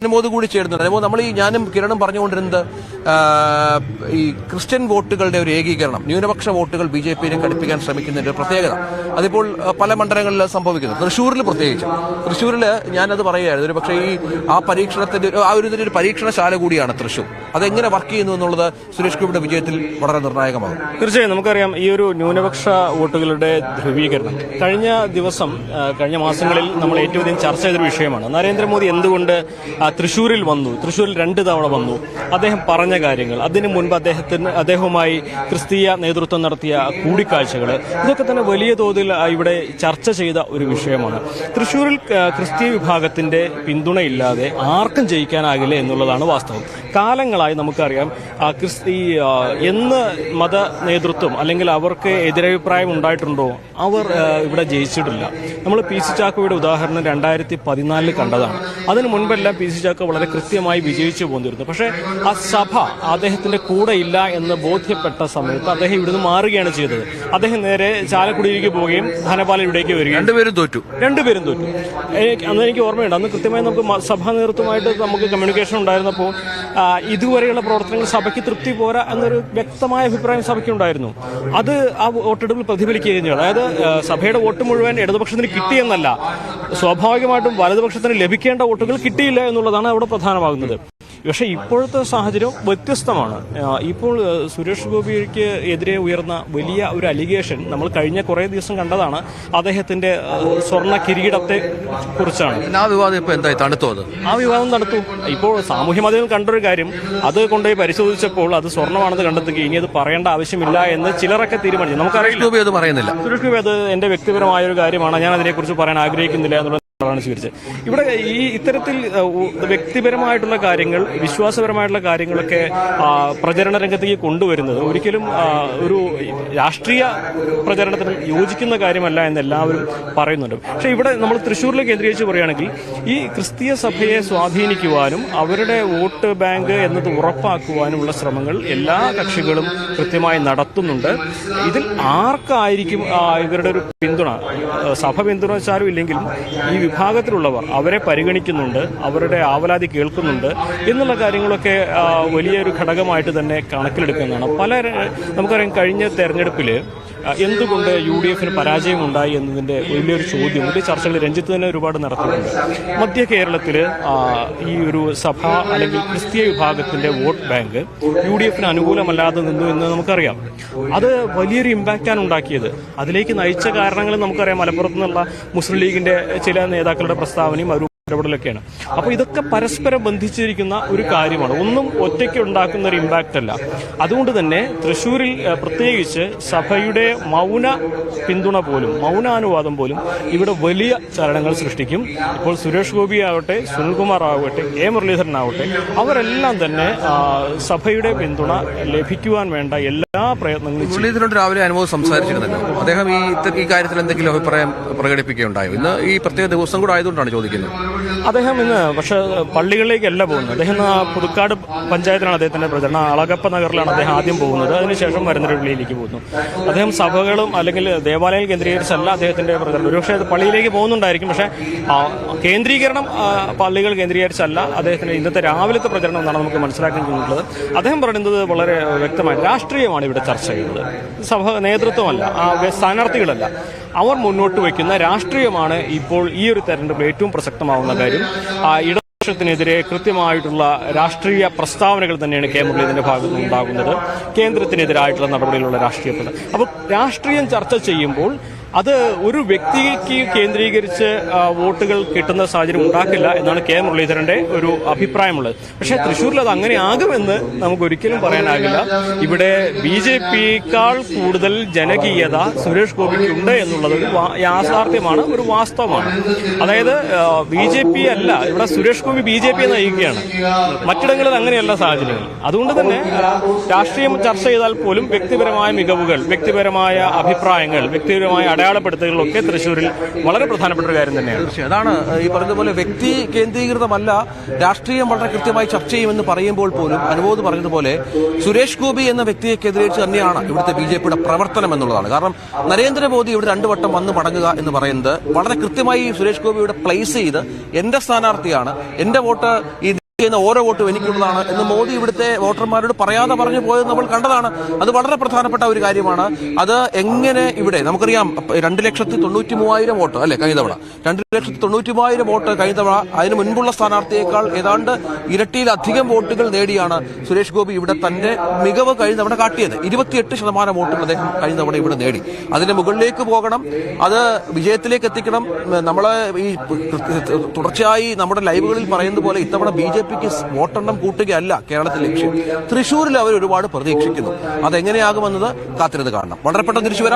അനുമോദ് കൂടി ചേരുന്നുണ്ട്. അനുമോദ്, നമ്മൾ ഞാനും കിരണും പറഞ്ഞുകൊണ്ടിരുന്നത് ഈ ക്രിസ്ത്യൻ വോട്ടുകളുടെ ഒരു ഏകീകരണം, ന്യൂനപക്ഷ വോട്ടുകൾ ബി.ജെ.പിയിലേക്ക് അടുപ്പിക്കാൻ ശ്രമിക്കുന്നതിന്റെ പ്രത്യേകത അതിപ്പോൾ പല മണ്ഡലങ്ങളിൽ സംഭവിക്കുന്നു. തൃശ്ശൂരിൽ പ്രത്യേകിച്ച്, തൃശ്ശൂരിൽ ഞാനത് പറയുകയായിരുന്നു. ഒരു പക്ഷേ ആ പരീക്ഷണത്തിന്റെ ഒരു പരീക്ഷണശാല കൂടിയാണ് തൃശ്ശൂർ. അതെങ്ങനെ വർക്ക് ചെയ്യുന്നു എന്നുള്ളത് സുരേഷ് ഗോപിയുടെ വിജയത്തിൽ വളരെ നിർണായകമാകും. തീർച്ചയായും നമുക്കറിയാം, ഈ ഒരു ന്യൂനപക്ഷ വോട്ടുകളുടെ ധ്രുവീകരണം കഴിഞ്ഞ മാസങ്ങളിൽ നമ്മൾ ഏറ്റവും അധികം ചർച്ച ചെയ്തൊരു വിഷയമാണ്. നരേന്ദ്രമോദി എന്തുകൊണ്ട് തൃശ്ശൂരിൽ വന്നു, തൃശ്ശൂരിൽ 2 തവണ വന്നു, അദ്ദേഹം പറഞ്ഞ കാര്യങ്ങൾ, അതിനു മുൻപ് അദ്ദേഹവുമായി ക്രിസ്തീയ നേതൃത്വം നടത്തിയ കൂടിക്കാഴ്ചകൾ, ഇതൊക്കെ തന്നെ വലിയ തോതിൽ ഇവിടെ ചർച്ച ചെയ്ത ഒരു വിഷയമാണ്. തൃശ്ശൂരിൽ ക്രിസ്തീയ വിഭാഗത്തിന്റെ പിന്തുണയില്ലാതെ ആർക്കും ജയിക്കാനാകില്ല എന്നുള്ളതാണ് വാസ്തവം. കാലങ്ങളായി നമുക്കറിയാം, എന്ന് മത നേതൃത്വം അല്ലെങ്കിൽ അവർക്ക് എതിരഭിപ്രായം ഉണ്ടായിട്ടുണ്ടോ അവർ ഇവിടെ ജയിച്ചിട്ടില്ല. നമ്മൾ പി.സി. ചാക്കോയുടെ ഉദാഹരണം 2014 കണ്ടതാണ്. അതിനു മുൻപെല്ലാം പി.സി. ചാക്കോ വളരെ കൃത്യമായി വിജയിച്ചു പോന്നിരുന്നു. പക്ഷേ ആ സഭ അദ്ദേഹത്തിന്റെ കൂടെ ഇല്ല എന്ന് ബോധ്യപ്പെട്ട സമയത്ത് അദ്ദേഹം ഇവിടുന്ന് മാറുകയാണ് ചെയ്തത്. അദ്ദേഹം നേരെ ചാലക്കുടിയിലേക്ക് പോവുകയും ധനപാലയിലേക്ക് വരികയും രണ്ടുപേരും തോറ്റു. അന്ന് എനിക്ക് ഓർമ്മയുണ്ട്, അന്ന് കൃത്യമായി നമുക്ക് സഭാ നേതൃത്വമായിട്ട് നമുക്ക് കമ്മ്യൂണിക്കേഷൻ ഉണ്ടായിരുന്നപ്പോൾ ഇതുവരെയുള്ള പ്രവർത്തനങ്ങൾ സഭയ്ക്ക് തൃപ്തി പോരാ എന്നൊരു വ്യക്തമായ അഭിപ്രായം സഭയ്ക്കുണ്ടായിരുന്നു. അത് ആ വോട്ടെടുപ്പിൽ പ്രതിഫലിക്കുകയും ചെയ്തു. അതായത് സഭയുടെ വോട്ട് മുഴുവൻ ഇടതുപക്ഷത്തിന് കിട്ടിയെന്നല്ല, സ്വാഭാവികമായിട്ടും വലതുപക്ഷത്തിന് ലഭിക്കേണ്ട വോട്ടുകൾ കിട്ടിയില്ല എന്നുള്ളതാണ് അവിടെ പ്രധാനമാകുന്നത്. പക്ഷേ ഇപ്പോഴത്തെ സാഹചര്യം വ്യത്യസ്തമാണ്. ഇപ്പോൾ സുരേഷ് ഗോപിക്ക് എതിരെ ഉയർന്ന വലിയ ഒരു അലിഗേഷൻ നമ്മൾ കഴിഞ്ഞ കുറേ ദിവസം കണ്ടതാണ്. അദ്ദേഹത്തിന്റെ സ്വർണ്ണ കിരീടത്തെ കുറിച്ചാണ്. ആ വിവാദം ഇപ്പോൾ എന്തായി തണുത്തോ? ആ വിവാദം തണുത്തു. ഇപ്പോൾ സാമൂഹ്യ മാധ്യമങ്ങൾ കണ്ടൊരു കാര്യം, അത് കൊണ്ടുപോയി പരിശോധിച്ചപ്പോൾ അത് സ്വർണ്ണമാണെന്ന് കണ്ടെത്തുകയും ഇനി അത് പറയേണ്ട ആവശ്യമില്ല എന്ന് ചിലരൊക്കെ തീരുമാനിച്ചു. നമുക്കറിയില്ല, സുരേഷ് ഗോപി അത് എന്റെ വ്യക്തിപരമായ ഒരു കാര്യമാണ്, ഞാൻ അതിനെക്കുറിച്ച് പറയാൻ ആഗ്രഹിക്കുന്നില്ല എന്നുള്ള സ്വീകരിച്ചത്. ഇവിടെ ഇത്തരത്തിൽ വ്യക്തിപരമായിട്ടുള്ള കാര്യങ്ങൾ, വിശ്വാസപരമായിട്ടുള്ള കാര്യങ്ങളൊക്കെ പ്രചരണ രംഗത്തേക്ക് കൊണ്ടുവരുന്നത് ഒരിക്കലും ഒരു രാഷ്ട്രീയ പ്രചരണത്തിന് യോജിക്കുന്ന കാര്യമല്ല എന്ന് എല്ലാവരും പറയുന്നുണ്ട്. പക്ഷേ ഇവിടെ നമ്മൾ തൃശ്ശൂരിൽ കേന്ദ്രീകരിച്ച് പറയുകയാണെങ്കിൽ ഈ ക്രിസ്തീയ സഭയെ സ്വാധീനിക്കുവാനും അവരുടെ വോട്ട് ബാങ്ക് എന്നത് ഉറപ്പാക്കുവാനുമുള്ള ശ്രമങ്ങൾ എല്ലാ കക്ഷികളും കൃത്യമായി നടത്തുന്നുണ്ട്. ഇതിൽ ആർക്കായിരിക്കും ഇവരുടെ ഒരു പിന്തുണ, സഭ പിന്തുണച്ചാലും ഇല്ലെങ്കിലും ഈ വിഭാഗത്തിലുള്ളവർ അവരെ പരിഗണിക്കുന്നുണ്ട്, അവരുടെ ആവലാതി കേൾക്കുന്നുണ്ട് എന്നുള്ള കാര്യങ്ങളൊക്കെ വലിയൊരു ഘടകമായിട്ട് തന്നെ കണക്കിലെടുക്കുന്നതാണ്. നമുക്കറിയാം, കഴിഞ്ഞ തെരഞ്ഞെടുപ്പിൽ എന്തുകൊണ്ട് UDF-ന് പരാജയമുണ്ടായി എന്നതിന്റെ വലിയൊരു ചോദ്യം, വലിയ ചർച്ചകൾ രഞ്ജിത്ത് തന്നെ ഒരുപാട് നടത്തിയിട്ടുണ്ട്. മധ്യ കേരളത്തിൽ ഈ ഒരു സഭ അല്ലെങ്കിൽ ക്രിസ്തീയ വിഭാഗത്തിന്റെ വോട്ട് ബാങ്ക് UDF-ന് അനുകൂലമല്ലാതെ നിന്നു എന്ന് നമുക്കറിയാം. അത് വലിയൊരു ഇമ്പാക്റ്റാണ് ഉണ്ടാക്കിയത്. അതിലേക്ക് നയിച്ച കാരണങ്ങൾ നമുക്കറിയാം. മലപ്പുറത്ത് നിന്നുള്ള മുസ്ലിം ലീഗിന്റെ ചില നേതാക്കളുടെ പ്രസ്താവനയും ഇടപെടലൊക്കെയാണ്. അപ്പോൾ ഇതൊക്കെ പരസ്പരം ബന്ധിച്ചിരിക്കുന്ന ഒരു കാര്യമാണ്, ഒന്നും ഒറ്റയ്ക്ക് ഉണ്ടാക്കുന്ന ഒരു ഇമ്പാക്റ്റ് അല്ല. അതുകൊണ്ട് തന്നെ തൃശ്ശൂരിൽ പ്രത്യേകിച്ച് സഭയുടെ മൗന പിന്തുണ പോലും, മൗനാനുവാദം പോലും ഇവിടെ വലിയ ചലനങ്ങൾ സൃഷ്ടിക്കും. ഇപ്പോൾ സുരേഷ് ഗോപി ആവട്ടെ, സുനിൽകുമാർ ആവട്ടെ, A. മുരളീധരനാവട്ടെ, അവരെല്ലാം തന്നെ സഭയുടെ പിന്തുണ ലഭിക്കുവാൻ വേണ്ട എല്ലാ പ്രയത്നങ്ങളും. മുരളീധരനോട് രാവിലെ അനുമോദ് സംസാരിച്ചിരുന്നല്ലോ, അദ്ദേഹം ഈ കാര്യത്തിൽ എന്തെങ്കിലും അഭിപ്രായം പ്രകടിപ്പിക്കുകയുണ്ടായോ? ഇന്ന് ഈ പ്രത്യേക ദിവസം കൂടെ ആയതുകൊണ്ടാണ് ചോദിക്കുന്നത്. അദ്ദേഹം ഇന്ന് പക്ഷേ പള്ളികളിലേക്കല്ല പോകുന്നത്. അദ്ദേഹം പുതുക്കാട് പഞ്ചായത്തിലാണ് അദ്ദേഹത്തിന്റെ പ്രചരണം. അളഗപ്പ നഗറിലാണ് അദ്ദേഹം ആദ്യം പോകുന്നത്. അതിനുശേഷം മരുന്നരപ്പള്ളിയിലേക്ക് പോകുന്നു. അദ്ദേഹം സഭകളും അല്ലെങ്കിൽ ദേവാലയങ്ങൾ കേന്ദ്രീകരിച്ചല്ല അദ്ദേഹത്തിന്റെ പ്രചരണം. ഒരുപക്ഷെ പള്ളിയിലേക്ക് പോകുന്നുണ്ടായിരിക്കും, പക്ഷേ കേന്ദ്രീകരണം പള്ളികൾ കേന്ദ്രീകരിച്ചല്ല അദ്ദേഹത്തിന്റെ ഇന്നത്തെ രാവിലത്തെ പ്രചരണം എന്നാണ് നമുക്ക് മനസ്സിലാക്കാൻ കഴിഞ്ഞിട്ടുള്ളത്. അദ്ദേഹം പറയുന്നത് വളരെ വ്യക്തമായി രാഷ്ട്രീയമാണ് ഇവിടെ ചർച്ച ചെയ്യുന്നത്, സഭ നേതൃത്വമല്ല, സ്ഥാനാർത്ഥികളല്ല. അവർ മുന്നോട്ട് വയ്ക്കുന്ന രാഷ്ട്രീയമാണ് ഇപ്പോൾ ഈ ഒരു തെരഞ്ഞെടുപ്പിൽ ഏറ്റവും പ്രസക്തമാവുന്ന കാര്യം. ഇടതുപക്ഷത്തിനെതിരെ കൃത്യമായിട്ടുള്ള രാഷ്ട്രീയ പ്രസ്താവനകൾ തന്നെയാണ് K. മുരളീധരന്റെ ഭാഗത്ത് നിന്നുണ്ടാകുന്നത്. കേന്ദ്രത്തിനെതിരായിട്ടുള്ള നടപടിയിലുള്ള രാഷ്ട്രീയ പ്രസ്താവന. അപ്പോൾ രാഷ്ട്രീയം ചർച്ച ചെയ്യുമ്പോൾ അത് ഒരു വ്യക്തിക്ക് കേന്ദ്രീകരിച്ച് വോട്ടുകൾ കിട്ടുന്ന സാഹചര്യം ഉണ്ടാക്കില്ല എന്നാണ് K. മുരളീധരന്റെ ഒരു അഭിപ്രായമുള്ളത്. പക്ഷേ തൃശ്ശൂരിൽ അത് അങ്ങനെ ആകുമെന്ന് നമുക്ക് ഒരിക്കലും പറയാനാകില്ല. ഇവിടെ BJP-യേക്കാൾ കൂടുതൽ ജനകീയത സുരേഷ് ഗോപിക്ക് ഉണ്ട് എന്നുള്ളത് ഒരു യാഥാർത്ഥ്യമാണ്, ഒരു വാസ്തവമാണ്. അതായത് BJP അല്ല, ഇവിടെ സുരേഷ് ഗോപി BJP നയിക്കുകയാണ്. മറ്റിടങ്ങളിൽ അങ്ങനെയല്ല സാഹചര്യങ്ങൾ. അതുകൊണ്ട് തന്നെ രാഷ്ട്രീയം ചർച്ച ചെയ്താൽ പോലും വ്യക്തിപരമായ മികവുകൾ, വ്യക്തിപരമായ അഭിപ്രായങ്ങൾ, വ്യക്തിപരമായ അടയാളപ്പെടുത്തുകളൊക്കെ തൃശ്ശൂരിൽ വളരെ പ്രധാനപ്പെട്ട ഒരു കാര്യം തന്നെയാണ്. തീർച്ചയായും അതാണ് ഈ പറഞ്ഞതുപോലെ വ്യക്തി കേന്ദ്രീകൃതമല്ല, രാഷ്ട്രീയം വളരെ കൃത്യമായി ചർച്ച ചെയ്യുമെന്ന് പറയുമ്പോൾ പോലും അനുബോധ് പറഞ്ഞതുപോലെ സുരേഷ് ഗോപി എന്ന വ്യക്തിയെ കേന്ദ്രീകരിച്ച് തന്നെയാണ് ഇവിടുത്തെ ബിജെപിയുടെ പ്രവർത്തനം എന്നുള്ളതാണ്. കാരണം നരേന്ദ്രമോദി ഇവിടെ 2 വട്ടം വന്ന് മടങ്ങുക എന്ന് പറയുന്നത് വളരെ കൃത്യമായി സുരേഷ് ഗോപിയുടെ പ്ലേസ് ചെയ്ത് എന്റെ സ്ഥാനാർത്ഥിയാണ്, എന്റെ വോട്ട് ഈ ചെയ്യുന്ന ഓരോ വോട്ടും എനിക്കുള്ളതാണ് എന്ന് മോദി ഇവിടുത്തെ വോട്ടർമാരോട് പറയാതെ പറഞ്ഞു പോയത് നമ്മൾ കണ്ടതാണ്. അത് വളരെ പ്രധാനപ്പെട്ട ഒരു കാര്യമാണ്. അത് എങ്ങനെ ഇവിടെ നമുക്കറിയാം 2,93,000 വോട്ട് അല്ലെ കഴിഞ്ഞ തവണ, 2,93,000 വോട്ട് കഴിഞ്ഞ തവണ അതിന് മുൻപുള്ള സ്ഥാനാർത്ഥിയേക്കാൾ ഏതാണ്ട് ഇരട്ടിയിലധികം വോട്ടുകൾ നേടിയാണ് സുരേഷ് ഗോപി ഇവിടെ തന്റെ മികവ് കഴിഞ്ഞ തവണ കാട്ടിയത്. 28% വോട്ടുകൾ അദ്ദേഹം കഴിഞ്ഞ തവണ ഇവിടെ നേടി. അതിന്റെ മുകളിലേക്ക് പോകണം, അത് വിജയത്തിലേക്ക് എത്തിക്കണം. നമ്മള് ഈ തുടർച്ചയായി നമ്മുടെ ലൈവുകളിൽ പറയുന്നത് പോലെ ഇത്തവണ BJP വോട്ടെണ്ണം കൂട്ടുകയല്ല കേരളത്തിൽ ലക്ഷ്യം. തൃശ്ശൂരിൽ അവർ ഒരുപാട് പ്രതീക്ഷിക്കുന്നു. അതെങ്ങനെയാകുമെന്നത് കാത്തിരുന്ന് കാണണം. വളരെ പെട്ടെന്ന് തിരിച്ചു വരാം.